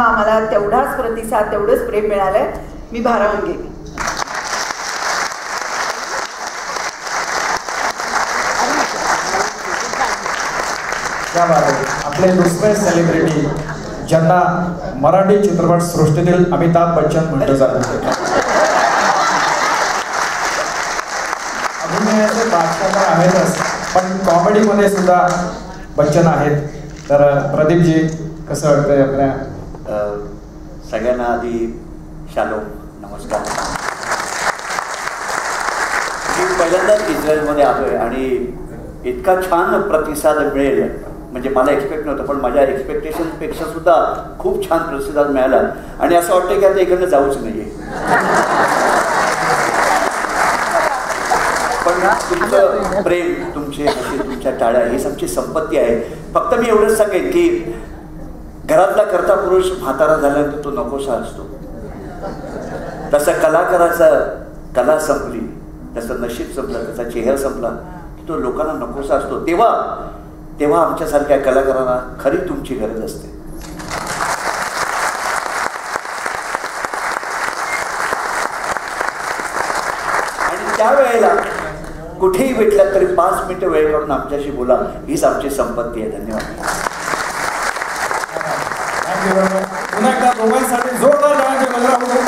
आम्हाला तेवढाच प्रतिसाद, तेवढंच प्रेम मिळालंय. मी भारावून गेली. क्या बात आहे. आपले दुसरे सेलिब्रिटी ज्यांना मराठी चित्रपट सृष्टीतील अमिताभ बच्चन म्हटलं जातं, अभिनयाचे बादशाह तर आहेतच, पण कॉमेडीमध्ये सुद्धा बच्चन आहेत. तर प्रदीपजी, कसं वाटतंय आपल्या? सगळ्यांना आधी शालो नमस्कार. मी पहिल्यांदाच इस्रायलमध्ये आलोय आणि इतका छान प्रतिसाद मिळेल म्हणजे मला एक्सपेक्ट नव्हतं, पण माझ्या एक्सपेक्टेशनपेक्षा सुद्धा खूप छान प्रतिसाद मिळाला आणि असं वाटतं की आता इकडनं जाऊच नाहीये. पण तुमचं प्रेम, तुमचे असे तुमच्या टाळ्या हीच आमची संपत्ती आहे. फक्त मी एवढंच सांगेन की घरातला कर्ता पुरुष म्हातारा झाल्यानंतर तो नकोसा असतो, तसं कलाकाराचं कला संपली, त्याचं नशीब संपलं, त्याचा चेहरा संपला की तो लोकांना नकोसा असतो. तेव्हा आमच्यासारख्या कलाकारांना खरी तुमची गरज असते. आणि त्यावेळेला कुठेही भेटला तरी 5 मिनिटं वेळ काढून आमच्याशी बोला, हीच आमची संपत्ती आहे. धन्यवाद. पुन्हा एकदा दोघांसाठी जोरदार टाळ्यांचे गजर.